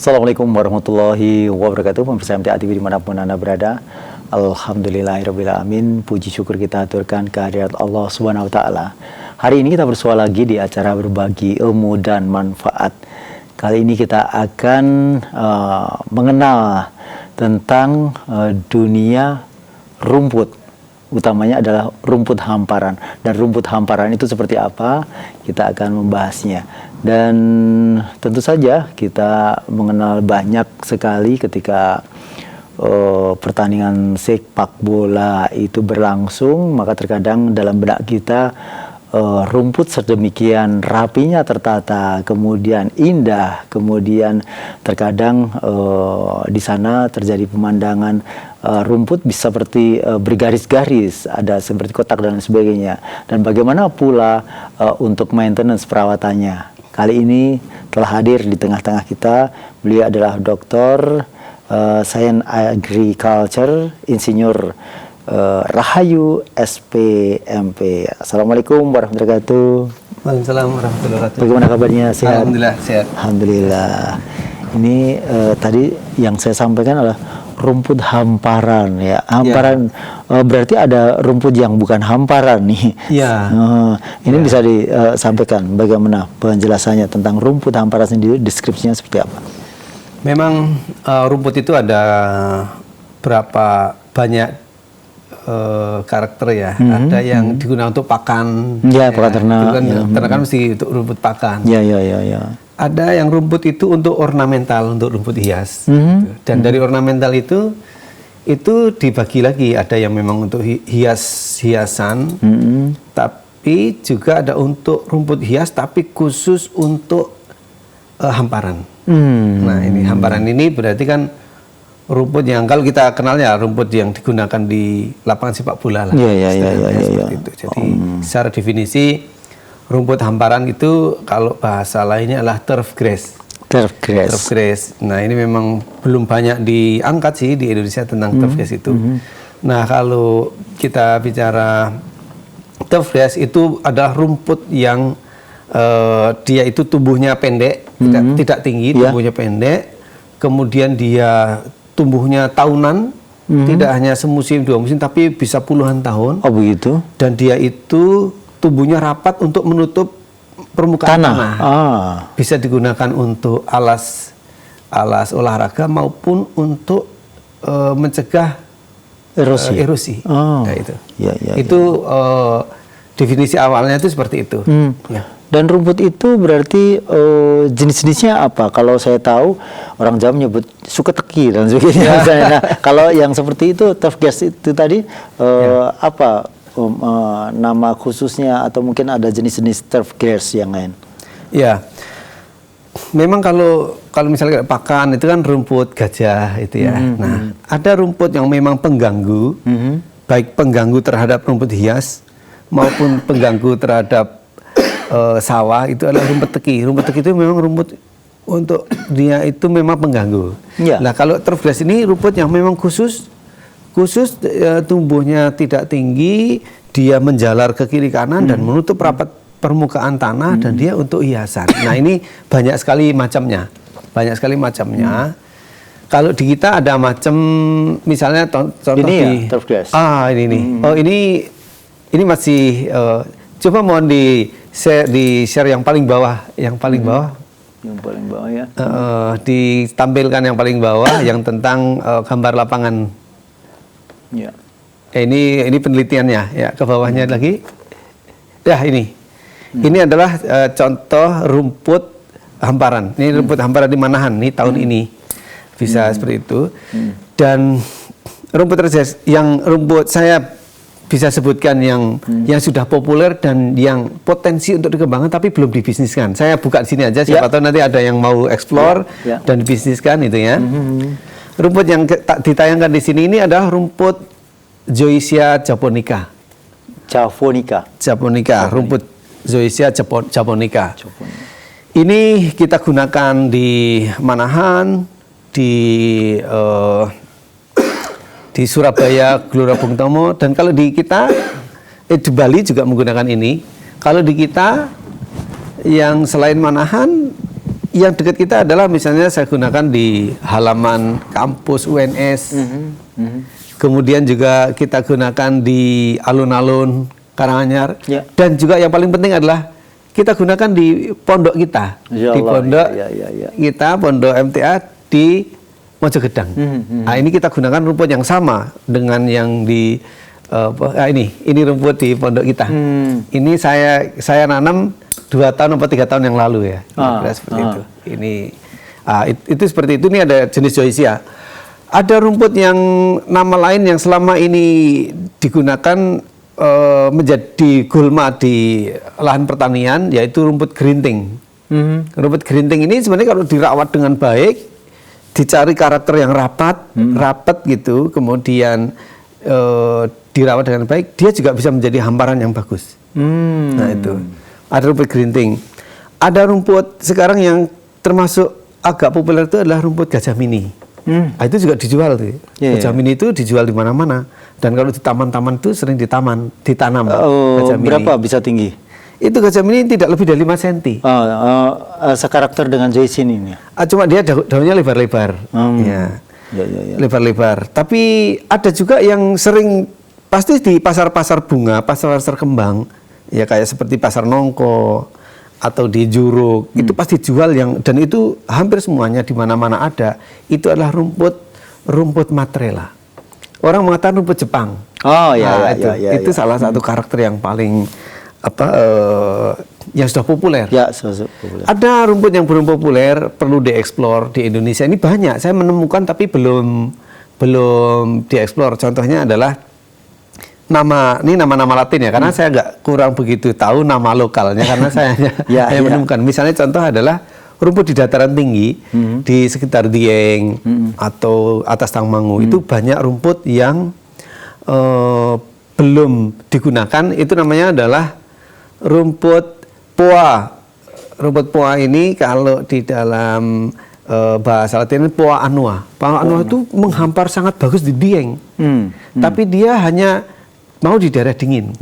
Assalamualaikum warahmatullahi wabarakatuh. Pemirsa MTA TV dimanapun Anda berada, alhamdulillahirrabbilalamin. Puji syukur kita aturkan kehadirat Allah Subhanahu wa Ta'ala. Hari ini kita bersua lagi di acara berbagi ilmu dan manfaat. Kali ini kita akan mengenal tentang dunia rumput. Utamanya adalah rumput hamparan. Dan rumput hamparan itu seperti apa? Kita akan membahasnya. Dan tentu saja kita mengenal banyak sekali ketika pertandingan sepak bola itu berlangsung, maka terkadang dalam benak kita rumput sedemikian rapinya tertata, kemudian indah, kemudian terkadang di sana terjadi pemandangan rumput bisa seperti bergaris-garis, ada seperti kotak dan sebagainya. Dan bagaimana pula untuk maintenance perawatannya? Kali ini telah hadir di tengah-tengah kita, beliau adalah Dr. Sains Agriculture, Insinyur Rahayu SPMP. Assalamualaikum warahmatullahi wabarakatuh. Waalaikumsalam warahmatullahi wabarakatuh. Bagaimana kabarnya? Sehat? Alhamdulillah sehat. Alhamdulillah. Ini tadi yang saya sampaikan adalah rumput hamparan ya. Hamparan berarti ada rumput yang bukan hamparan nih. Iya. Ini bisa disampaikan bagaimana penjelasannya tentang rumput hamparan sendiri, deskripsinya seperti apa? Memang rumput itu ada berapa banyak karakter ya. Ada yang digunakan untuk pakan. Ya, pakan ternak. Ternak kan mesti untuk rumput pakan. Ya. Ada yang rumput itu untuk ornamental, untuk rumput hias. Dan dari ornamental itu dibagi lagi. Ada yang memang untuk hiasan, tapi juga ada untuk rumput hias, tapi khusus untuk hamparan. Nah, ini hamparan ini berarti kan rumput yang kalau kita kenalnya rumput yang digunakan di lapangan sepak bola lah. Seperti itu. Jadi secara definisi rumput hamparan itu kalau bahasa lainnya adalah turf grass. Turf grass. Nah, ini memang belum banyak diangkat sih di Indonesia tentang turf grass itu. Nah, kalau kita bicara turf grass itu adalah rumput yang dia itu tumbuhnya pendek, tidak tinggi, tumbuhnya pendek. Kemudian dia tumbuhnya tahunan, tidak hanya semusim, 2 musim, tapi bisa puluhan tahun. Oh begitu. Dan dia itu tumbuhnya rapat untuk menutup permukaan tanah. Bisa digunakan untuk alas olahraga maupun untuk mencegah erosi. Nah, itu. Itu definisi awalnya itu seperti itu. Dan rumput itu berarti jenis-jenisnya apa? Kalau saya tahu orang Jawa menyebut suketeki dan sebagainya. Nah, kalau yang seperti itu turf grass itu tadi apa nama khususnya atau mungkin ada jenis-jenis turf grass yang lain? Ya, memang kalau misalnya pakan itu kan rumput gajah itu ya. Nah, ada rumput yang memang pengganggu, baik pengganggu terhadap rumput hias maupun pengganggu terhadap sawah, itu adalah rumput teki. Rumput teki itu memang rumput untuk dia itu memang pengganggu. Nah, kalau turf grass ini rumput yang memang khusus tumbuhnya tidak tinggi, dia menjalar ke kiri kanan dan menutup rapat permukaan tanah dan dia untuk hiasan. Nah, ini banyak sekali macamnya. Kalau di kita ada macam misalnya contoh ini turf grass. Ini. Oh, ini masih coba mohon di-share yang paling bawah, Yang paling bawah ya. Ditampilkan yang paling bawah yang tentang gambar lapangan. Ya. Ini penelitiannya ya, ke bawahnya lagi. Ya, ini. Ini adalah contoh rumput hamparan. Ini rumput hamparan di Manahan nih tahun ini. Bisa seperti itu. Dan rumput saya bisa sebutkan yang sudah populer dan yang potensi untuk dikembangkan tapi belum dibisniskan. Saya buka di sini aja, siapa tahu nanti ada yang mau explore dan dibisniskan itu ya. Rumput yang ditayangkan di sini ini adalah rumput Zoysia japonica. Rumput Zoysia japonica. Ini kita gunakan di Manahan, di Surabaya, Gelora Bung Tomo, dan kalau di kita di Bali juga menggunakan ini. Kalau di kita yang selain Manahan yang dekat kita adalah misalnya saya gunakan di halaman kampus UNS. Kemudian juga kita gunakan di alun-alun Karanganyar. Ya. Dan juga yang paling penting adalah kita gunakan di pondok kita. Ya Di Allah, pondok ya. kita, pondok MTA di Mojogedang. Nah, ini kita gunakan rumput yang sama dengan yang di ini rumput di pondok kita. Ini saya nanam 2 tahun atau 3 tahun yang lalu ya. Seperti itu. Ini itu seperti itu. Ini ada jenis Joycia. Ada rumput yang nama lain yang selama ini digunakan menjadi gulma di lahan pertanian, yaitu rumput gerinting. Rumput gerinting ini sebenarnya kalau dirawat dengan baik, dicari karakter yang rapat gitu, kemudian dirawat dengan baik, dia juga bisa menjadi hamparan yang bagus. Nah itu, ada rumput gerinting. Ada rumput sekarang yang termasuk agak populer itu adalah rumput gajah mini. Nah, itu juga dijual tuh. Gajah mini itu dijual di mana-mana. Dan kalau di taman-taman itu sering ditanam gajah mini. Berapa bisa tinggi? Itu gajah mini tidak lebih dari 5 cm. Sekarakter dengan Joycia ini. Cuma dia daunnya lebar-lebar. Ya. Lebar-lebar. Tapi ada juga yang sering pasti di pasar-pasar bunga, pasar-pasar kembang, ya kayak seperti pasar Nongko atau di Juruk, itu pasti jual dan itu hampir semuanya di mana-mana ada. Itu adalah rumput Matrela. Orang mengatakan rumput Jepang. Itu salah satu karakter yang paling yang sudah populer. Populer. Ada rumput yang belum populer, perlu dieksplor di Indonesia. Ini banyak, saya menemukan tapi belum dieksplor. Contohnya adalah nama-nama Latin ya, karena saya kurang begitu tahu nama lokalnya karena saya hanya menemukan. Misalnya contoh adalah rumput di dataran tinggi di sekitar Dieng atau atas Tangmangu, itu banyak rumput yang belum digunakan. Itu namanya adalah rumput poa. Rumput poa ini kalau di dalam bahasa Latin poa annua. Poa annua itu menghampar sangat bagus di Dieng. Tapi dia hanya mau di daerah dingin.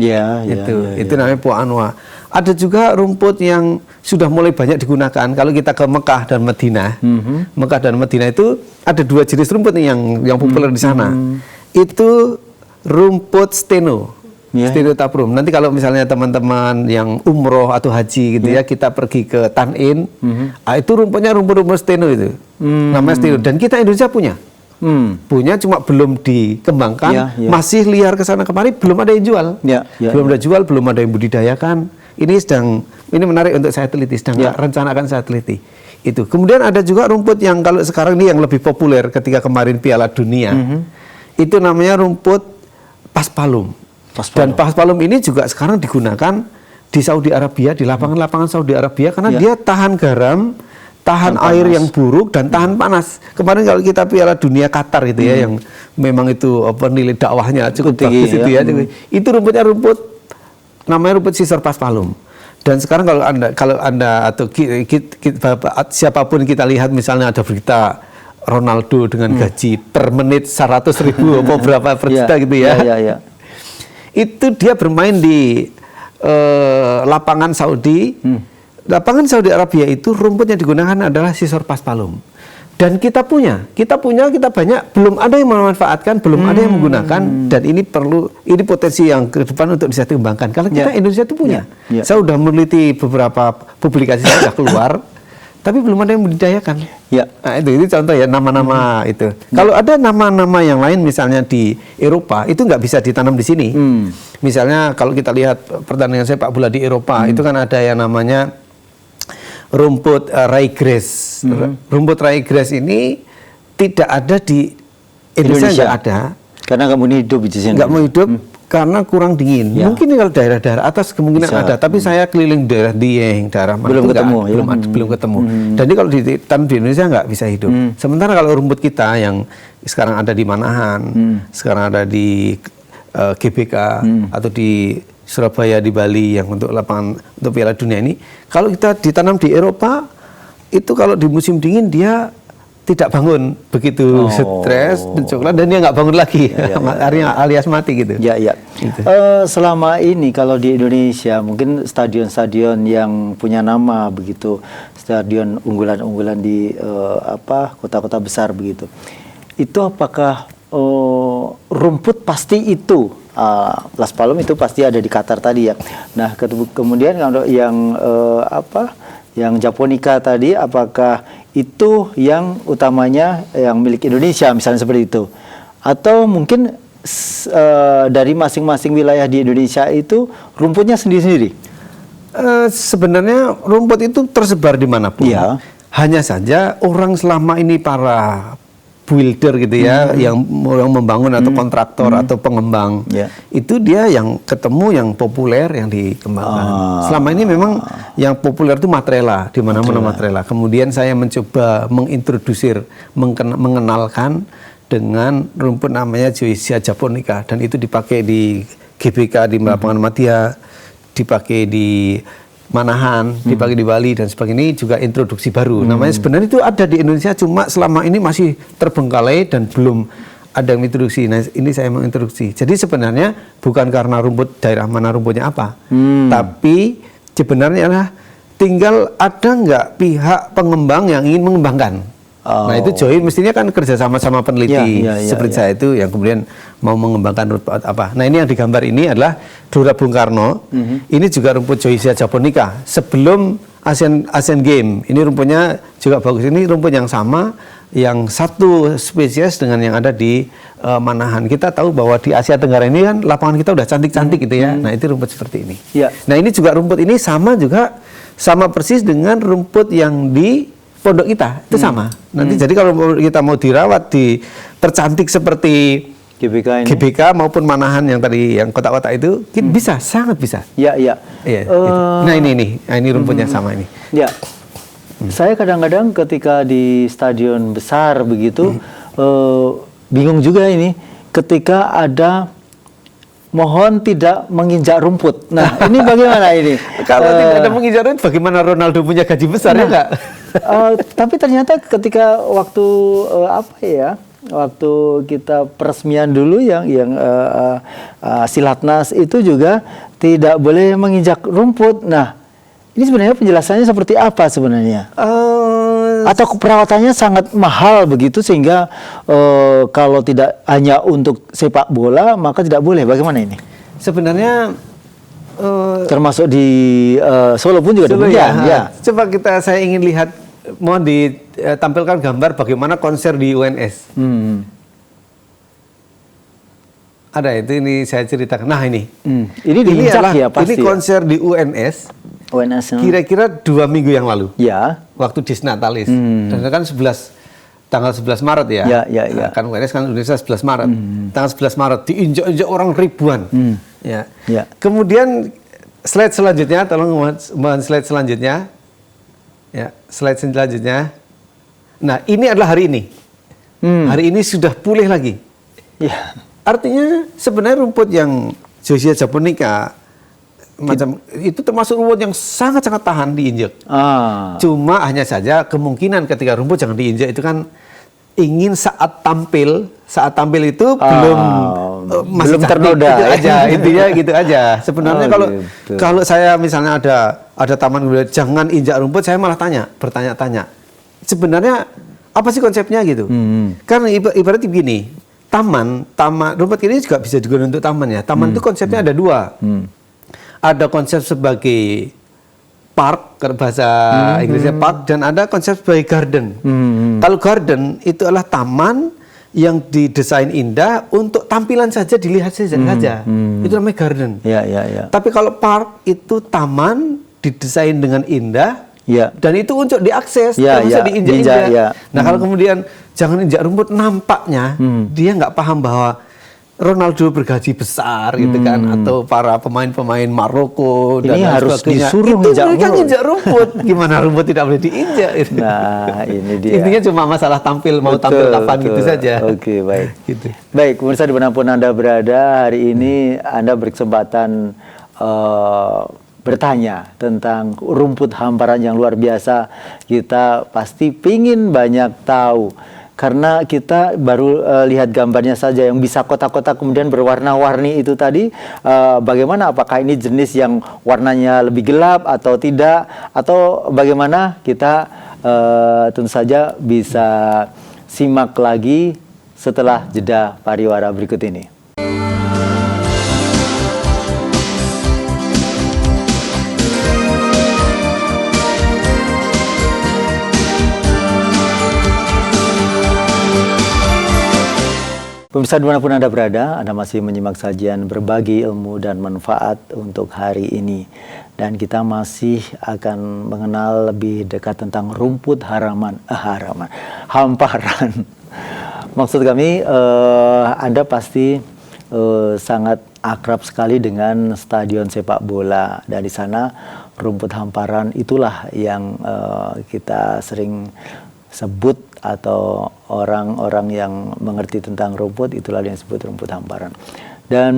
Itu namanya poa annua. Ada juga rumput yang sudah mulai banyak digunakan. Kalau kita ke Mekah dan Madinah, Mekah dan Madinah itu ada 2 jenis rumput nih yang populer di sana. Itu rumput steno. Stenotaprum. Nanti kalau misalnya teman-teman yang umroh atau haji gitu ya, kita pergi ke Tan'in, itu rumputnya rumput steno itu. Namanya steno. Dan kita Indonesia punya. Punya, cuma belum dikembangkan, masih liar ke sana kemari, belum ada yang jual. Belum ada jual, belum ada yang budidayakan. Ini menarik untuk saya teliti, sedang rencanakan saya teliti. Itu. Kemudian ada juga rumput yang kalau sekarang ini yang lebih populer ketika kemarin Piala Dunia. Itu namanya rumput paspalum. Dan paspalum ini juga sekarang digunakan di Saudi Arabia, di lapangan-lapangan Saudi Arabia, karena dia tahan garam, tahan air yang buruk, dan tahan panas. Kemarin kalau kita Piala Dunia Qatar gitu ya, yang memang itu nilai dakwahnya cukup bagus itu ya. Itu rumputnya namanya rumput Scissor paspalum. Dan sekarang kalau anda atau siapapun kita lihat misalnya ada berita Ronaldo dengan gaji per menit 100.000 atau berapa per juta gitu ya. Itu dia bermain di lapangan Saudi. Lapangan Saudi Arabia itu rumput yang digunakan adalah Scissor paspalum. Dan kita banyak, belum ada yang memanfaatkan, belum ada yang menggunakan, dan ini potensi yang ke depan untuk bisa dikembangkan. Kalau kita Indonesia itu punya. Saya sudah meneliti beberapa publikasi sudah keluar, tapi belum ada yang membudidayakan. Nah, itu contoh ya, nama-nama itu. Kalau ada nama-nama yang lain misalnya di Eropa, itu nggak bisa ditanam di sini. Misalnya kalau kita lihat pertandingan sepak bola di Eropa, itu kan ada yang namanya rumput ryegrass. Rumput ryegrass ini tidak ada di Indonesia, nggak ada. Karena nggak mau hidup di sini. Nggak mau hidup karena kurang dingin. Mungkin kalau daerah-daerah atas kemungkinan ada, tapi saya keliling daerah Dieng, daerah mana belum ketemu. Belum ketemu. Jadi kalau ditanam di Indonesia nggak bisa hidup. Sementara kalau rumput kita yang sekarang ada di Manahan, sekarang ada di GBK atau di Surabaya, di Bali, yang untuk lapangan untuk Piala Dunia ini, kalau kita ditanam di Eropa, itu kalau di musim dingin dia tidak bangun begitu stres coklat dan dia nggak bangun lagi, alias mati gitu. Ya, ya. Gitu. Selama ini kalau di Indonesia mungkin stadion-stadion yang punya nama begitu, stadion unggulan-unggulan di kota-kota besar begitu, itu apakah rumput pasti itu Las Palom itu pasti ada di Qatar tadi ya. Nah kemudian kalau yang yang Japonica tadi, apakah itu yang utamanya yang milik Indonesia misalnya seperti itu, atau mungkin dari masing-masing wilayah di Indonesia itu rumputnya sendiri-sendiri? Sebenarnya rumput itu tersebar dimanapun. Ya. Hanya saja orang selama ini para builder gitu ya, yang membangun atau kontraktor atau pengembang, itu dia yang ketemu yang populer yang dikembangkan. Selama ini memang yang populer itu Matrela, di mana-mana Matrela. Kemudian saya mencoba mengenalkan dengan rumput namanya Zoysia japonica, dan itu dipakai di GBK di lapangan Madia, dipakai di Manahan, dipakai di Bali dan sebagainya. Ini juga introduksi baru. Namanya sebenarnya itu ada di Indonesia, cuma selama ini masih terbengkalai dan belum ada yang introduksi. Nah, ini saya mengintroduksi. Jadi sebenarnya bukan karena rumput daerah mana rumputnya apa, tapi sebenarnya adalah tinggal ada nggak pihak pengembang yang ingin mengembangkan. Nah itu Joy mestinya kan kerja sama peneliti seperti saya itu yang kemudian mau mengembangkan rumput apa. Nah ini yang digambar ini adalah Gelora Bung Karno. Ini juga rumput Zoysia japonica sebelum Asian Game. Ini rumputnya juga bagus. Ini rumput yang sama, yang satu spesies dengan yang ada di Manahan. Kita tahu bahwa di Asia Tenggara ini kan lapangan kita udah cantik-cantik gitu ya. Nah itu rumput seperti ini. Nah ini juga rumput ini sama persis dengan rumput yang di pondok kita, itu sama. Nanti jadi kalau kita mau dirawat, dipercantik seperti GBK maupun Manahan yang tadi, yang kotak-kotak itu, bisa, sangat bisa. Iya. Gitu. Nah ini rumputnya sama ini. Ya, saya kadang-kadang ketika di stadion besar begitu, bingung juga ini, ketika ada mohon tidak menginjak rumput. Nah, ini bagaimana ini? Kalau tidak ada menginjak rumput, bagaimana Ronaldo punya gaji besar ya enggak? Tapi ternyata ketika waktu waktu kita peresmian dulu yang Silatnas itu juga tidak boleh menginjak rumput. Nah, ini sebenarnya penjelasannya seperti apa sebenarnya? Atau perawatannya sangat mahal begitu sehingga kalau tidak hanya untuk sepak bola maka tidak boleh. Bagaimana ini? Sebenarnya termasuk di Solo pun juga demikian. Ya. Coba saya ingin lihat, mohon ditampilkan gambar bagaimana konser di UNS. Ada itu, ini saya ceritakan. Nah ini diinjak ya pasti. Ini konser di UNS. Kira-kira 2 minggu yang lalu. Ya. Waktu Disnatalis. Dan kan tanggal 11 Maret ya. Ya. Kan UNS kan Indonesia 11 Maret. Tanggal 11 Maret diinjak-injak orang ribuan. Ya. Kemudian slide selanjutnya, tolong mohon slide selanjutnya. Ya, slide selanjutnya. Nah, ini adalah hari ini. Hari ini sudah pulih lagi. Ya. Artinya sebenarnya rumput yang Zoysia japonica itu termasuk rumput yang sangat-sangat tahan diinjak. Cuma hanya saja kemungkinan ketika rumput jangan diinjak itu kan ingin saat tampil itu masih ternoda gitu aja, intinya gitu aja. Sebenarnya kalau saya misalnya ada taman jangan injak rumput, saya malah bertanya-tanya. Sebenarnya apa sih konsepnya gitu? Karena ibaratnya begini, taman rumput ini juga bisa digunakan untuk taman ya. Taman itu konsepnya ada 2. Ada konsep sebagai park, bahasa Inggrisnya park, dan ada konsep sebagai garden. Kalau garden itu adalah taman yang didesain indah untuk tampilan saja, dilihat saja. Itu namanya garden. Tapi kalau park itu taman didesain dengan indah, dan itu untuk diakses, tidak bisa diinjak-injak. Nah kalau kemudian jangan injak rumput, nampaknya dia nggak paham bahwa Ronaldo bergaji besar gitu kan, atau para pemain-pemain Maroko dan harus sebagainya. disuruh injak rumput. Gimana rumput tidak boleh diinjak? Nah, ini dia. Intinya cuma masalah tampil kapan gitu saja. Oke, baik. Gitu. Baik, pemirsa dimanapun Anda berada, hari ini Anda berkesempatan bertanya tentang rumput hamparan yang luar biasa. Kita pasti pingin banyak tahu. Karena kita baru lihat gambarnya saja yang bisa kotak-kotak kemudian berwarna-warni itu tadi. Bagaimana, apakah ini jenis yang warnanya lebih gelap atau tidak? Atau bagaimana, kita tentu saja bisa simak lagi setelah jeda pariwara berikut ini. Pemirsa dimanapun Anda berada, Anda masih menyimak sajian berbagi ilmu dan manfaat untuk hari ini. Dan kita masih akan mengenal lebih dekat tentang rumput hamparan. Maksud kami, Anda pasti sangat akrab sekali dengan stadion sepak bola. Dan di sana rumput hamparan itulah yang kita sering sebut, atau orang-orang yang mengerti tentang rumput itulah yang disebut rumput hamparan. Dan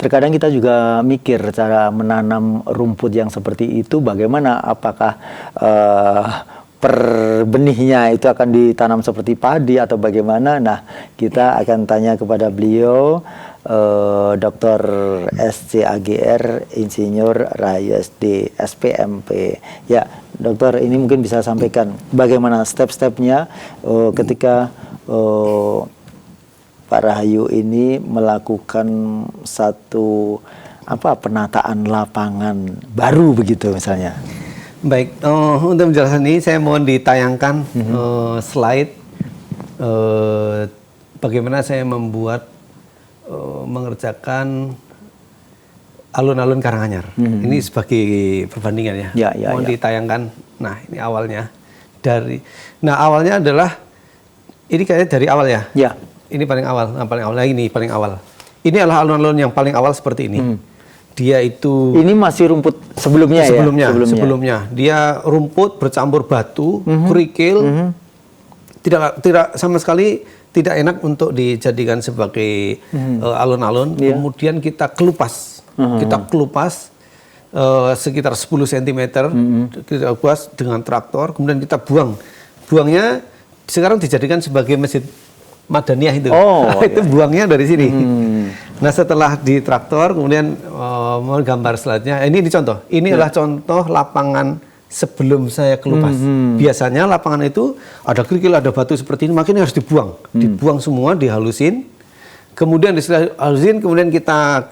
terkadang kita juga mikir cara menanam rumput yang seperti itu bagaimana, apakah per benihnya itu akan ditanam seperti padi atau bagaimana. Nah, kita akan tanya kepada beliau, Dr. SCAGR Insinyur Rahayu SD SPMP. Ya, dokter, ini mungkin bisa sampaikan bagaimana step-stepnya ketika Pak Rahayu ini melakukan satu penataan lapangan baru begitu misalnya. Baik, untuk menjelaskan ini saya mohon ditayangkan slide bagaimana saya membuat mengerjakan alun-alun Karanganyar. Ini sebagai perbandingan ya. Mohon ditayangkan. Nah, ini awalnya awalnya adalah ini kayaknya dari awal ya. Ya. Ini paling awal. Nah, paling awal. Nah, ini paling awal. Ini adalah alun-alun yang paling awal seperti ini. Dia itu ini masih rumput sebelumnya. Sebelumnya. Dia rumput bercampur batu, kerikil. Tidak sama sekali tidak enak untuk dijadikan sebagai alun-alun. Kemudian kita kelupas. Kita kelupas sekitar 10 cm. Kita kelupas dengan traktor. Kemudian kita buang. Buangnya sekarang dijadikan sebagai masjid Madaniyah itu. Itu buangnya dari sini. Nah, setelah di traktor, kemudian menggambar slide-nya. Ini contoh. Ini adalah contoh lapangan sebelum saya kelupas. Biasanya lapangan itu ada kerikil, ada batu seperti ini, makanya harus dibuang. Dibuang semua, dihalusin. Kemudian dihalusin, kemudian kita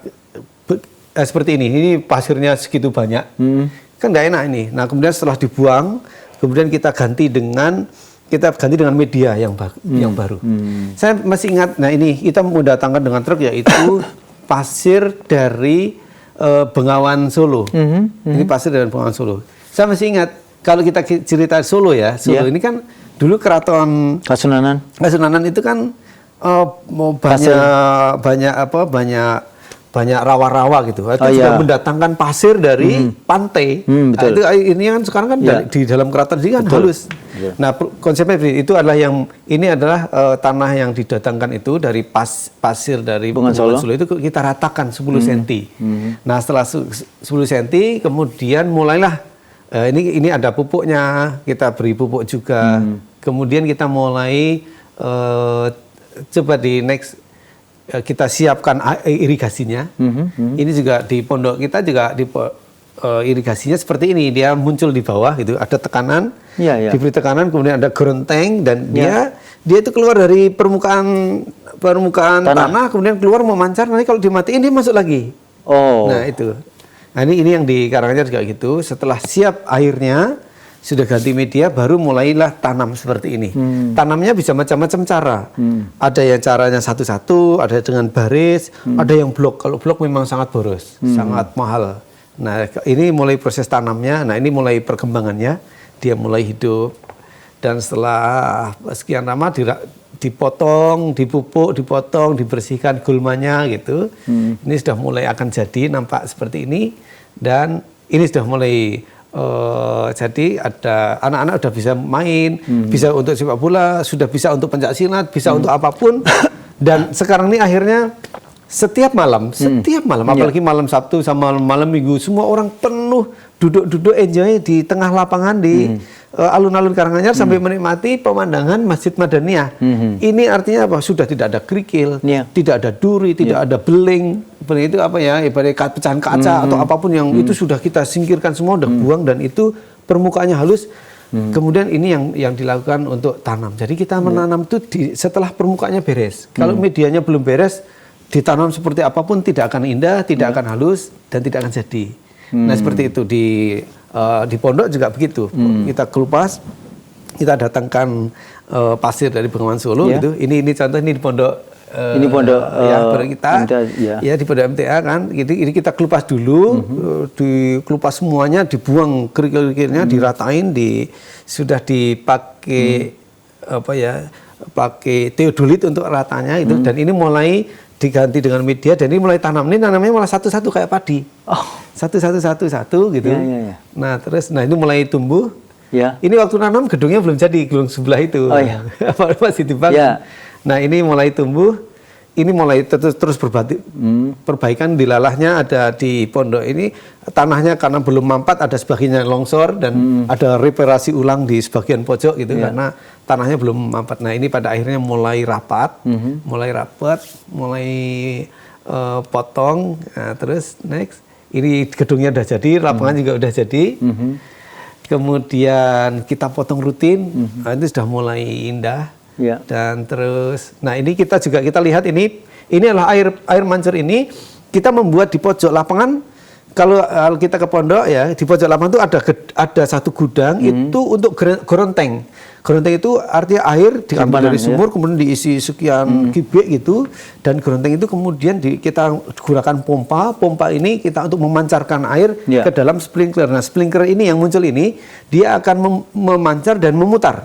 seperti ini. Ini pasirnya segitu banyak. Kan tidak enak ini. Nah, kemudian setelah dibuang, kemudian kita ganti dengan media yang baru. Saya masih ingat, nah ini kita mendatangkan dengan truk, yaitu pasir dari Bengawan Solo. Ini pasir dari Bengawan Solo. Saya masih ingat, kalau kita cerita Solo ya, Solo ini kan dulu keraton Kasunanan itu kan banyak rawa-rawa gitu. Itu juga mendatangkan pasir dari pantai. Nah, itu ini kan sekarang kan di dalam keraton ini kan halus. Nah, konsepnya itu adalah tanah yang didatangkan itu dari pasir dari Bengawan Solo itu kita ratakan 10 cm. Nah, setelah 10 cm kemudian mulailah ini ada pupuknya, kita beri pupuk juga. Kemudian kita mulai coba di next kita siapkan irigasinya. Ini juga di pondok kita juga irigasinya seperti ini. Dia muncul di bawah gitu, ada tekanan, diberi tekanan, kemudian ada goronteng dan dia itu keluar dari permukaan tanah, kemudian keluar memancar. Nanti kalau dimatiin dia masuk lagi. Nah, itu. Nah, ini yang di Karanganyar juga gitu. Setelah siap airnya, sudah ganti media, baru mulailah tanam seperti ini. Tanamnya bisa macam-macam cara. Ada yang caranya satu-satu, ada dengan baris, ada yang blok. Kalau blok memang sangat boros, sangat mahal. Nah, ini mulai proses tanamnya. Nah, ini mulai perkembangannya. Dia mulai hidup. Dan setelah sekian lama dipotong, dipupuk, dipotong, dibersihkan gulmanya gitu. Ini sudah mulai akan jadi nampak seperti ini. Dan ini sudah mulai jadi ada anak-anak sudah bisa main, bisa untuk sepak bola, sudah bisa untuk pencak silat, bisa untuk apapun. Dan sekarang ini akhirnya setiap malam, apalagi malam Sabtu sama malam Minggu, semua orang penuh duduk enjoy di tengah lapangan di alun-alun Karanganyar sambil menikmati pemandangan Masjid Madaniyah. Ini artinya apa? Sudah tidak ada kerikil, tidak ada duri, tidak ada beling itu apa ya? Ibarat pecahan kaca atau apapun yang itu sudah kita singkirkan semua, udah buang, dan itu permukaannya halus. Kemudian ini yang dilakukan untuk tanam. Jadi kita menanam itu setelah permukaannya beres. Kalau medianya belum beres, ditanam seperti apapun tidak akan indah, tidak akan halus, dan tidak akan jadi. Nah seperti itu di pondok juga begitu. Kita kelupas, kita datangkan pasir dari Bengawan Solo gitu. Ini contoh ini di pondok. Ini pondok pondok kita, ya di pondok MTA kan. Ini kita kelupas dulu, dikelupas semuanya, dibuang kerikil-kerikilnya, diratain, sudah dipakai pakai teodolit untuk ratanya itu, dan ini mulai diganti dengan media, dan ini mulai tanam. Ini tanamnya malah satu-satu kayak padi. Satu gitu. Nah, ini mulai tumbuh. Ini waktu nanam gedungnya belum jadi, gedung sebelah itu. Masih dibangun. Nah, ini mulai tumbuh. Ini mulai terus perbaikan dilalahnya ada di pondok ini. Tanahnya karena belum mampat, ada sebagiannya longsor, dan ada reparasi ulang di sebagian pojok gitu, karena tanahnya belum mampat. Nah, ini pada akhirnya mulai rapat, mulai potong. Nah, terus next, ini gedungnya udah jadi, lapangan juga udah jadi. Kemudian kita potong rutin, nah, itu sudah mulai indah. Dan terus, nah ini kita lihat ini adalah air mancur ini kita membuat di pojok lapangan. Kalau kita ke pondok ya, di pojok lapangan itu ada satu gudang itu untuk goronteng. Goronteng itu artinya air diambil dari sumur, kemudian diisi sekian kubik gitu, dan goronteng itu kemudian kita gunakan pompa ini kita untuk memancarkan air ke dalam sprinkler. Nah, sprinkler ini yang muncul ini dia akan memancar dan memutar.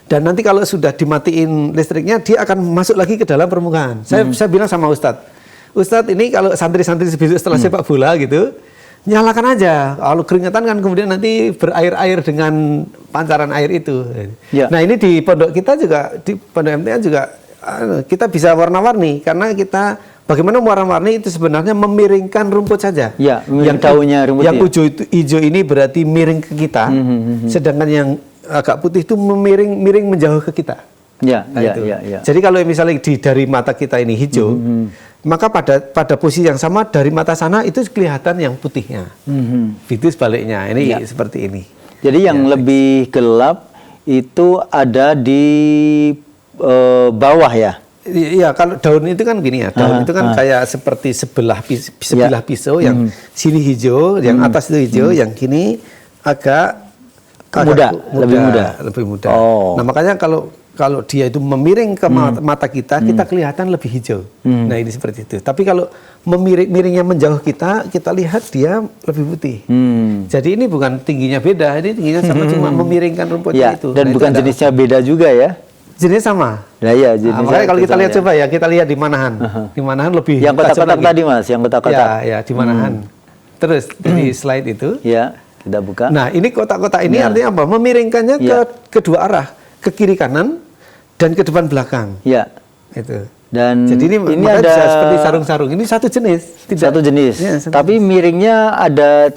Dan nanti kalau sudah dimatiin listriknya, dia akan masuk lagi ke dalam permukaan. Saya bilang sama Ustadz ini kalau santri-santri setelah sepak bola gitu, nyalakan aja. Kalau keringetan kan kemudian nanti berair-air dengan pancaran air itu. Nah ini di pondok kita juga, di pondok MTA juga, kita bisa warna-warni. Karena kita, bagaimana warna-warni itu sebenarnya memiringkan rumput saja. Yang daunnya rumput. Yang hijau ini berarti miring ke kita, sedangkan yang agak putih itu miring menjauh ke kita. Jadi kalau misalnya dari mata kita ini hijau, maka pada posisi yang sama dari mata sana itu kelihatan yang putihnya. Itu sebaliknya. Ini seperti ini. Jadi yang lebih gelap itu ada di bawah ya. Iya, kalau daun itu kan gini ya. Daun itu kan kayak seperti sebelah pisau, yang sini hijau, yang atas itu hijau, yang kini agak lebih muda. Nah, makanya kalau dia itu memiring ke mata kita, kita kelihatan lebih hijau. Nah, ini seperti itu. Tapi kalau miringnya menjauh kita lihat dia lebih putih. Jadi ini bukan tingginya beda, ini tingginya sama, cuma memiringkan rumputnya itu. Dan bukan jenisnya beda juga ya? Jenisnya sama. Nah, iya, jenisnya makanya kalau kita lihat coba ya, kita lihat di Manahan. Di Manahan lebih yang kotak-kotak tadi Mas, yang kotak-kotak. Ya, di Manahan. Terus di slide itu. Ya. Kita buka. Nah, ini kotak-kotak ini artinya apa? Memiringkannya ke kedua arah, ke kiri kanan dan ke depan belakang. Itu. Dan jadi ini ada seperti sarung-sarung. Ini satu jenis. Satu jenis. Tapi miringnya ada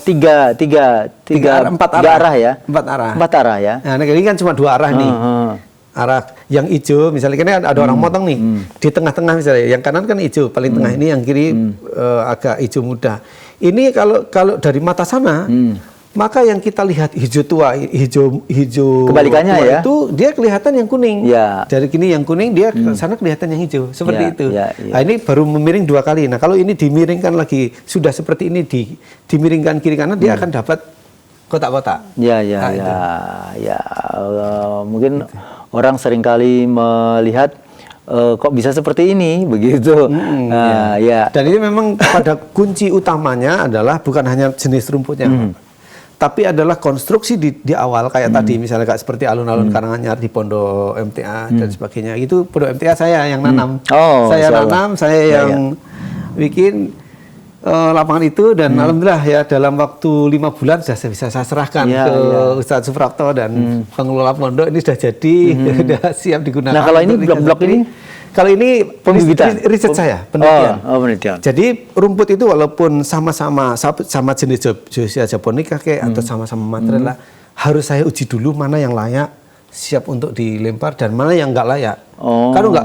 empat arah ya. Empat arah ya. Nah, ini kan cuma dua arah nih. Arah yang hijau, misalnya kan ada orang motong nih di tengah-tengah misalnya. Yang kanan kan hijau, paling tengah ini yang kiri agak hijau muda. Ini kalau dari mata sana. Maka yang kita lihat hijau tua, hijau kebalikannya tua itu dia kelihatan yang kuning. Dari kini yang kuning, dia ke sana kelihatan yang hijau. Seperti itu. Nah, ini baru memiring dua kali. Nah, kalau ini dimiringkan lagi, sudah seperti ini dimiringkan kiri kanan, dia akan dapat kotak-kotak. Mungkin orang seringkali melihat kok bisa seperti ini begitu. Dan ini memang pada kunci utamanya adalah bukan hanya jenis rumputnya. Tapi adalah konstruksi di awal kayak tadi misalnya kayak seperti alun-alun Karanganyar di pondok MTA dan sebagainya. Itu pondok MTA saya yang nanam. Saya nanam, saya yang bikin lapangan itu, dan alhamdulillah ya dalam waktu 5 bulan sudah bisa saya serahkan ke Ustadz Suprapto dan pengelola pondok. Ini sudah jadi, sudah siap digunakan. Nah, kalau ini blok-blok ini Kalau ini Pembibitan? riset saya, penelitian. Penelitian. Jadi rumput itu walaupun sama jenis Joycia japonica atau sama-sama Matrela, harus saya uji dulu mana yang layak siap untuk dilempar dan mana yang nggak layak.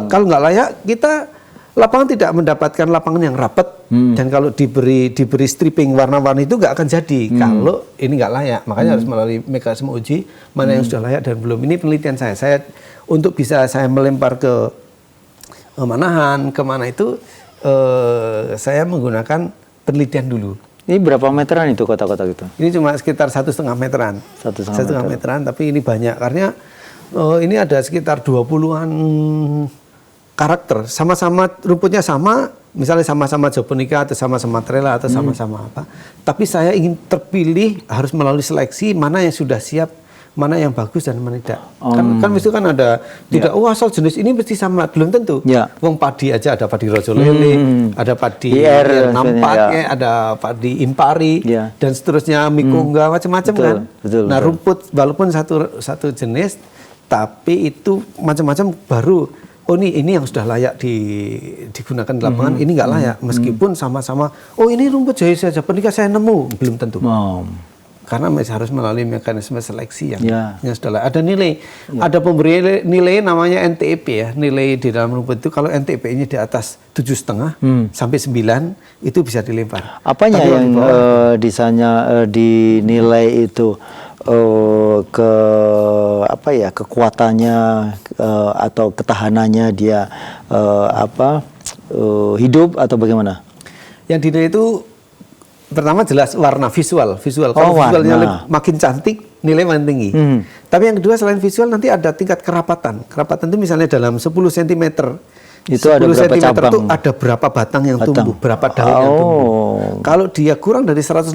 Kalau nggak layak, kita lapangan tidak mendapatkan lapangan yang rapat dan kalau diberi stripping warna-warni itu nggak akan jadi kalau ini nggak layak. Makanya harus melalui mekanisme uji mana yang sudah layak dan belum. Ini penelitian saya. Untuk bisa saya melempar ke Manahan, kemana itu saya menggunakan penelitian dulu. Ini berapa meteran itu kotak-kotak itu? Ini cuma sekitar 1,5 meteran. 1,5 meteran, tapi ini banyak karena ini ada sekitar 20-an karakter. Sama-sama rumputnya sama, misalnya sama-sama japonica atau sama-sama Matrela atau sama-sama apa. Tapi saya ingin terpilih harus melalui seleksi mana yang sudah siap, mana yang bagus dan mana tidak. Kan itu kan ada tidak asal jenis ini mesti sama, belum tentu. Wong padi aja ada padi Rojo Lele, ada padi Nampake, ada padi Impari dan seterusnya Mikungga macam-macam kan. Nah, rumput walaupun satu jenis tapi itu macam-macam baru. Ini yang sudah layak digunakan di lapangan, ini nggak layak meskipun sama-sama. Ini rumput Joycia japonica saya nemu, belum tentu. Karena harus melalui mekanisme seleksi yang sudah layak. Ada nilai, ada pemberi nilai namanya NTEP ya, nilai di dalam rumput itu kalau NTEP-nya di atas 7,5 sampai 9 itu bisa dilempar. Apanya yang dinilai itu kekuatannya atau ketahanannya dia hidup atau bagaimana? Yang dinilai itu pertama jelas warna visual. Kalau visualnya makin cantik, nilai makin tinggi. Tapi yang kedua selain visual nanti ada tingkat kerapatan. Kerapatan itu misalnya dalam 10 cm itu ada berapa cabang? Itu ada berapa batang yang tumbuh, berapa daun yang tumbuh. Kalau dia kurang dari 150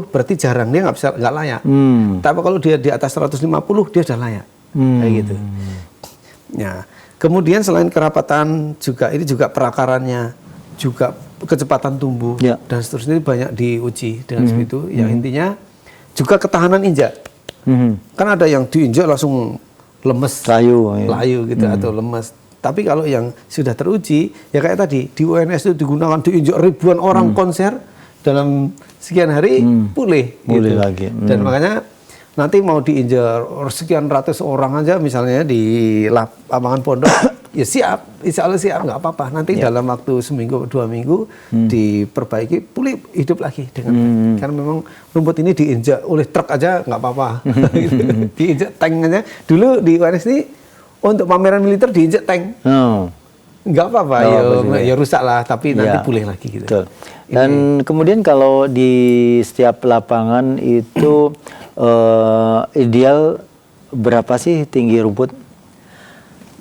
berarti jarang, dia nggak layak. Tapi kalau dia di atas 150 dia sudah layak. Kayak gitu. Ya. Kemudian selain kerapatan juga ini juga perakarannya, juga kecepatan tumbuh dan seterusnya banyak diuji dengan seperti itu. Yang intinya juga ketahanan injak. Kan ada yang diinjak langsung lemes, layu gitu atau lemes. Tapi kalau yang sudah teruji, ya kayak tadi di UNS itu digunakan diinjak ribuan orang konser dalam sekian hari pulih gitu. Lagi. Dan makanya nanti mau diinjak sekian ratus orang aja misalnya di lapangan pondok, ya siap, insya Allah siap, nggak apa-apa. Nanti dalam waktu seminggu 2 minggu diperbaiki, pulih, hidup lagi dengan karena memang rumput ini diinjak oleh truk aja nggak apa-apa, diinjak tank aja. Dulu di UNS ini untuk pameran militer diinjak tank, nggak apa-apa, ya rusak lah, tapi nanti pulih lagi gitu. Betul. Dan kemudian kalau di setiap lapangan itu ideal berapa sih tinggi rumput?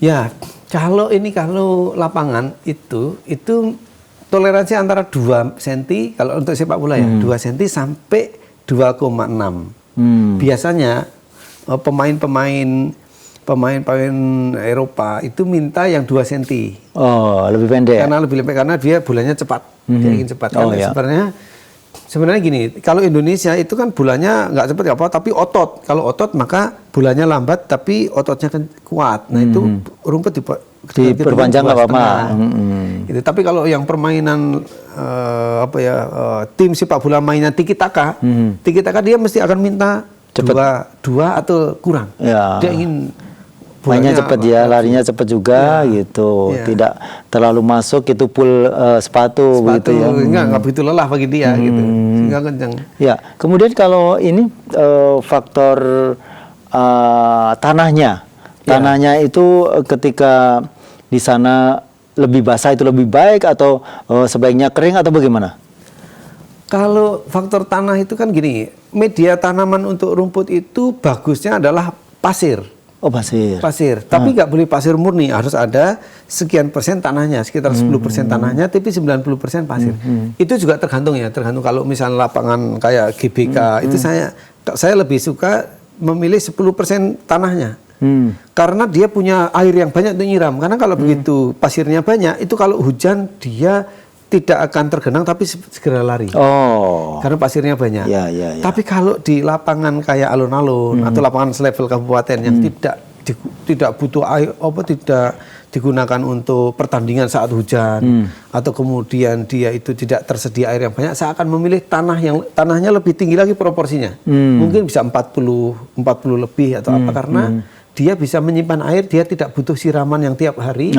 Ya, kalau lapangan itu toleransi antara 2 cm kalau untuk sepak bola ya, 2 cm sampai 2,6. Biasanya pemain Eropa itu minta yang 2 cm. Lebih pendek. Karena lebih pendek karena dia bulannya cepat. Dia ingin cepat. Sebenarnya gini, kalau Indonesia itu kan bulannya nggak cepat apa, tapi otot. Kalau otot maka bulannya lambat, tapi ototnya kan kuat. Nah itu rumput diperpanjang nggak apa-apa. Gitu. Tapi kalau yang permainan tim sepak bola mainan tiki taka dia mesti akan minta dua atau kurang. Dia ingin mainnya cepat ya, larinya cepat juga gitu. Tidak terlalu masuk itu full sepatu gitu ya. Enggak begitu lelah bagi dia gitu. Sehingga kencang. Ya, kemudian kalau ini faktor tanahnya. Tanahnya itu ketika di sana lebih basah itu lebih baik atau sebaiknya kering atau bagaimana? Kalau faktor tanah itu kan gini, media tanaman untuk rumput itu bagusnya adalah pasir. Pasir. Tapi nggak boleh pasir murni, harus ada sekian persen tanahnya, sekitar 10% tanahnya, tapi 90% pasir. Itu juga tergantung kalau misalnya lapangan kayak GBK itu saya lebih suka memilih 10% tanahnya. Karena dia punya air yang banyak untuk nyiram. Karena kalau begitu pasirnya banyak, itu kalau hujan dia tidak akan tergenang tapi segera lari. Karena pasirnya banyak. Tapi kalau di lapangan kayak alun-alun atau lapangan selevel kabupaten yang tidak butuh air, digunakan untuk pertandingan saat hujan, atau kemudian dia itu tidak tersedia air yang banyak, saya akan memilih tanahnya lebih tinggi lagi proporsinya. Mungkin bisa 40 lebih atau apa, karena dia bisa menyimpan air, dia tidak butuh siraman yang tiap hari.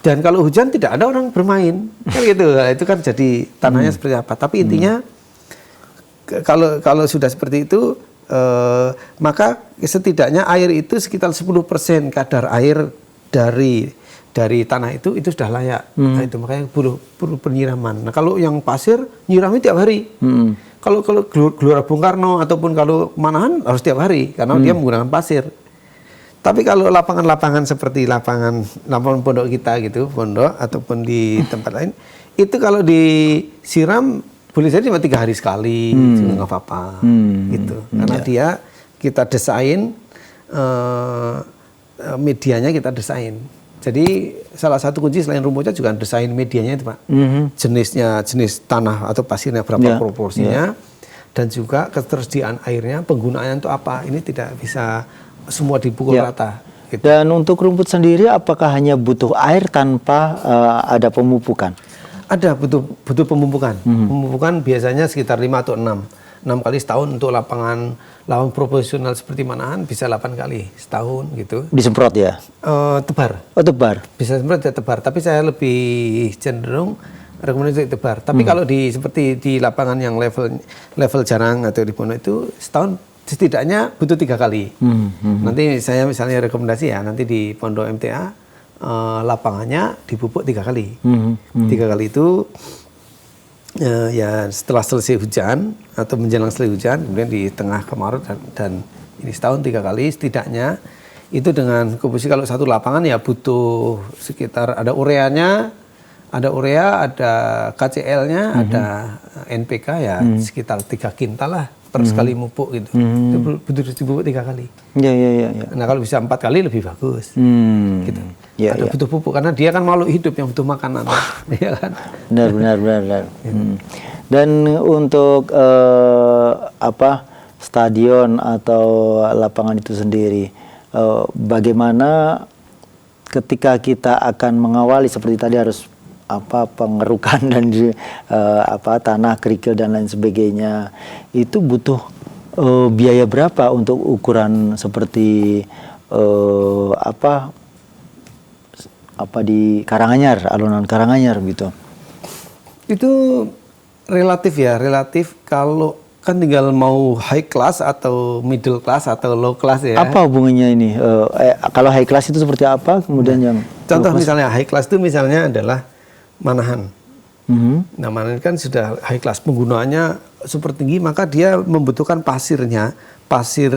Dan kalau hujan tidak ada orang bermain, kan gitu. Itu kan jadi tanahnya seperti apa. Tapi intinya kalau sudah seperti itu, maka setidaknya air itu sekitar 10% kadar air dari tanah itu sudah layak. Nah, itu makanya perlu penyiraman. Nah, kalau yang pasir nyiramnya tiap hari. Kalau Gelora Bung Karno ataupun kalau Manahan harus tiap hari karena dia menggunakan pasir. Tapi kalau lapangan-lapangan seperti lapangan pondok kita gitu, pondok ataupun di tempat lain, itu kalau disiram boleh jadi cuma 3 hari sekali, nggak apa-apa, gitu. Karena kita desain medianya, kita desain. Jadi salah satu kunci selain rumputnya juga desain medianya itu, Pak. Jenis tanah atau pasirnya berapa proporsinya, dan juga ketersediaan airnya, penggunaannya untuk apa. Ini tidak bisa semua dipukul rata. Gitu. Dan untuk rumput sendiri, apakah hanya butuh air tanpa ada pemupukan? Ada, butuh pemupukan. Pemupukan biasanya sekitar 5 atau 6 kali setahun. Untuk lapangan profesional seperti Manahan bisa 8 kali setahun gitu. Disemprot ya? Tebar. Oh, tebar. Bisa semprot ya tebar, tapi saya lebih cenderung rekomendasi tebar. Tapi kalau seperti di lapangan yang level jarang atau di pondok itu setahun setidaknya butuh 3 kali. Nanti saya misalnya rekomendasi ya, nanti di pondok MTA lapangannya dipupuk 3 kali. 3 kali itu ya setelah selesai hujan atau menjelang selesai hujan, kemudian di tengah kemarau, dan ini setahun 3 kali setidaknya. Itu dengan komposisi kalau satu lapangan ya butuh sekitar, ada ureanya, ada urea, ada KCL-nya, ada NPK ya sekitar 3 kintal lah per sekali mupuk gitu. Itu butuh dipupuk 3 kali. Ya. Nah kalau bisa 4 kali lebih bagus. Gitu. Ada butuh pupuk karena dia kan makhluk hidup yang butuh makanan. Ya kan? Benar. Dan untuk stadion atau lapangan itu sendiri, bagaimana ketika kita akan mengawali seperti tadi harus pengerukan dan tanah kerikil dan lain sebagainya, itu butuh biaya berapa untuk ukuran seperti di Karanganyar, alunan Karanganyar gitu? Itu relatif kalau kan tinggal mau high class atau middle class atau low class ya. Apa hubungannya ini? Kalau high class itu seperti apa? Kemudian yang contoh misalnya high class itu misalnya adalah Manahan. Nah, Manahan kan sudah high class, penggunaannya super tinggi, maka dia membutuhkan pasir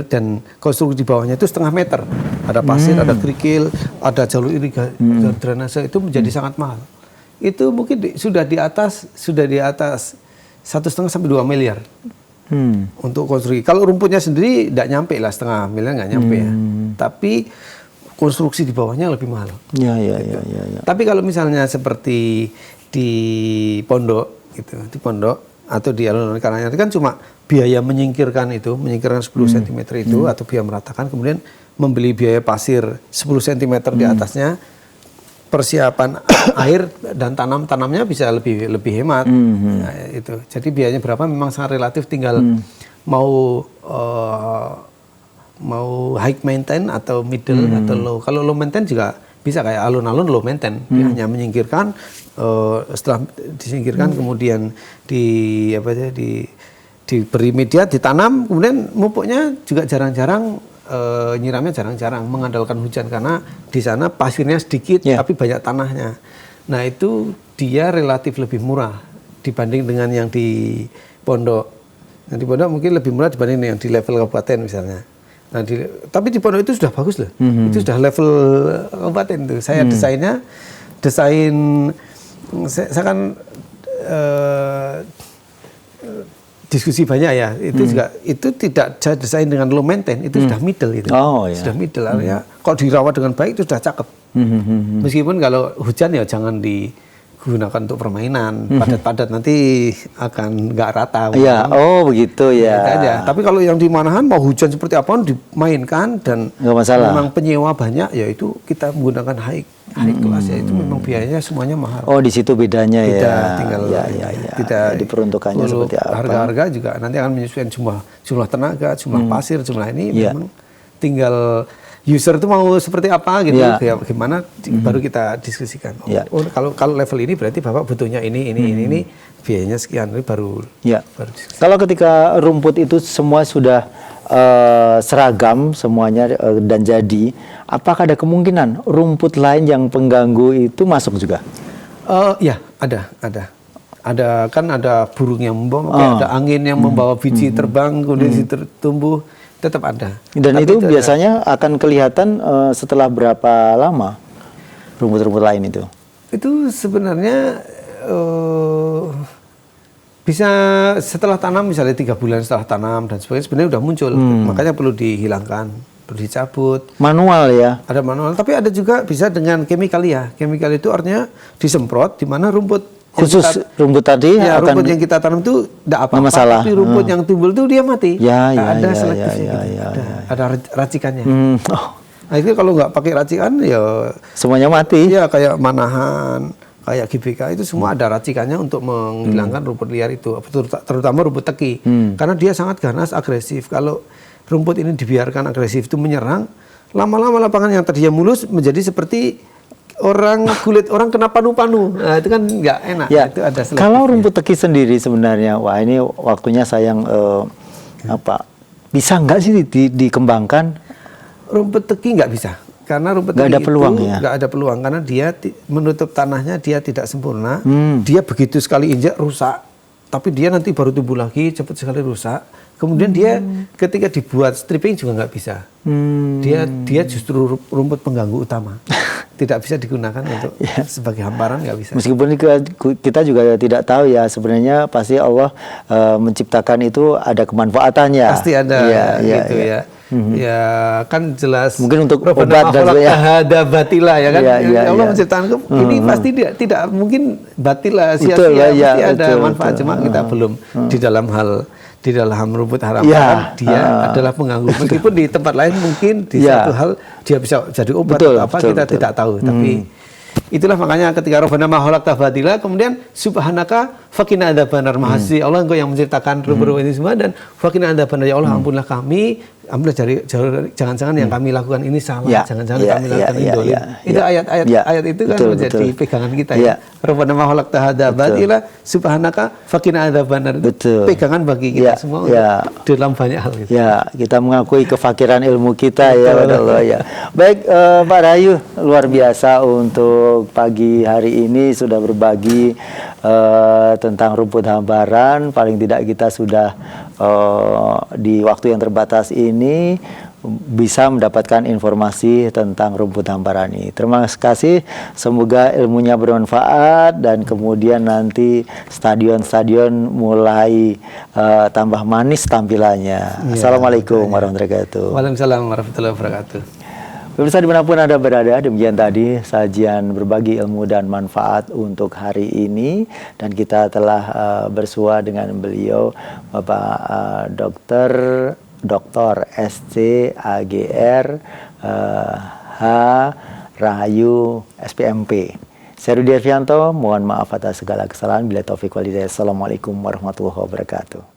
dan konstruksi di bawahnya itu 0,5 meter. Ada pasir, ada kerikil, ada jalur irigasi, drainase, itu menjadi sangat mahal. Itu mungkin sudah di atas 1,5 sampai 2 miliar untuk konstruksi. Kalau rumputnya sendiri tidak nyampe lah, 0,5 miliar nggak nyampe ya. Tapi konstruksi di bawahnya lebih mahal. Ya. Tapi kalau misalnya seperti di pondok gitu, di pondok atau di alunan Karanganyar kan cuma biaya menyingkirkan 10 cm itu atau biaya meratakan, kemudian membeli biaya pasir 10 cm di atasnya, persiapan air dan tanamnya bisa lebih hemat. Nah, itu. Jadi biayanya berapa memang sangat relatif, tinggal mau high maintain atau middle atau low. Kalau low maintain juga bisa kayak alun-alun low maintain. Dia hanya menyingkirkan, setelah disingkirkan kemudian diberi media, ditanam, kemudian mupuknya juga jarang-jarang, nyiramnya jarang-jarang, mengandalkan hujan karena di sana pasirnya sedikit tapi banyak tanahnya. Nah, itu dia relatif lebih murah dibanding dengan yang di pondok. Yang di pondok mungkin lebih murah dibanding yang di level kabupaten misalnya. Nah, tapi di pondok itu sudah bagus loh. Itu sudah level kabupaten tuh. Saya saya kan diskusi banyak ya. Itu juga itu tidak saya desain dengan low maintain, itu sudah middle itu. Sudah middle area. Kalau dirawat dengan baik itu sudah cakep. Meskipun kalau hujan ya jangan digunakan untuk permainan, padat-padat nanti akan nggak rata. Iya, begitu ya. Aja. Tapi kalau yang di Manahan mau hujan seperti apa dimainkan dan nggak masalah. Memang penyewa banyak, ya itu kita menggunakan high class ya itu memang biayanya semuanya mahal. Oh, di situ bedanya Kita ya. tinggal Tidak diperuntukannya seperti apa. Harga-harga juga nanti akan menyesuaikan jumlah tenaga, jumlah pasir, jumlah ini memang tinggal user itu mau seperti apa gitu, kayak gimana baru kita diskusikan. Oh, kalau level ini berarti Bapak butuhnya ini biayanya sekian, ini baru diskusi. Kalau ketika rumput itu semua sudah seragam semuanya dan jadi, apakah ada kemungkinan rumput lain yang pengganggu itu masuk juga? Ya, ada kan ada burung yang membawa, ada angin yang membawa biji terbang, kondisi tumbuh, tetap ada. Dan itu biasanya akan kelihatan setelah berapa lama rumput-rumput lain itu? Itu sebenarnya bisa setelah tanam, misalnya 3 bulan setelah tanam dan sebagainya, sebenarnya udah muncul. Makanya perlu dihilangkan, perlu dicabut. Manual ya? Ada manual, tapi ada juga bisa dengan kemikalia. Kemikal itu artinya disemprot di mana rumput khusus rumput tadi ya, rumput yang kita tanam itu tidak apa-apa, tapi rumput yang timbul itu dia mati. Ada selektifnya, ada racikannya. Nah, itu kalau nggak pakai racikan ya semuanya mati. Ya kayak Manahan, kayak GBK itu semua ada racikannya untuk menghilangkan rumput liar itu, terutama rumput teki, karena dia sangat ganas, agresif. Kalau rumput ini dibiarkan agresif itu menyerang, lama-lama lapangan yang tadinya mulus menjadi seperti kulit orang kena panu-panu. Nah, itu kan nggak enak. Ya, itu ada kalau rumput teki sendiri sebenarnya, wah ini waktunya sayang bisa nggak sih dikembangkan? Rumput teki nggak bisa, karena rumput teki nggak ada peluang karena dia menutup tanahnya, dia tidak sempurna. Dia begitu sekali injak rusak, tapi dia nanti baru tumbuh lagi, cepat sekali rusak. Kemudian dia ketika dibuat stripping juga nggak bisa. Dia justru rumput pengganggu utama. Tidak bisa digunakan untuk sebagai hamparan, nggak bisa. Meskipun kita juga tidak tahu ya, sebenarnya pasti Allah menciptakan itu ada kemanfaatannya. Pasti ada, gitu ya. Ya kan jelas. Mungkin untuk obat dan sebagainya. Ada batila ya kan. Allah menciptakan ini pasti tidak mungkin batila sia-sia, pasti ada manfaat. Cuma kita belum di dalam rumput harapan dia adalah pengganggu. Meskipun di tempat lain mungkin di satu hal dia bisa jadi obat atau apa kita tidak tahu. Tapi itulah makanya ketika Rabbana ma khalaqta batila, kemudian subhanaka faqina adzabannar, mahasi Allah engkau yang menciptakan rumput-rumput ini semua, dan faqina adzabannar, ya Allah ampunlah kami, ampunlah jangan-jangan yang kami lakukan ini salah, jangan-jangan kami lakukan ini dolim. Itu ayat itu kan menjadi pegangan kita ya. Rabbana ma khalaqta batila subhanaka faqina adzabannar, pegangan bagi kita semua dalam banyak hal gitu. Ya, kita mengakui kefakiran ilmu kita ya, Allah ya. Baik, Pak Rahayu, luar biasa untuk pagi hari ini sudah berbagi tentang rumput hamparan. Paling tidak kita sudah di waktu yang terbatas ini bisa mendapatkan informasi tentang rumput hamparan ini. Terima kasih, semoga ilmunya bermanfaat dan kemudian nanti stadion-stadion mulai tambah manis tampilannya. Assalamualaikum warahmatullahi wabarakatuh. Waalaikumsalam warahmatullahi wabarakatuh. Pemirsa dimanapun Anda berada, demikian tadi sajian berbagi ilmu dan manfaat untuk hari ini, dan kita telah bersua dengan beliau Bapak Dr. SC AGR H Rahayu SPMP. Saya Rudi Arfianto, mohon maaf atas segala kesalahan. Bila taufik walhidayah. Assalamualaikum warahmatullahi wabarakatuh.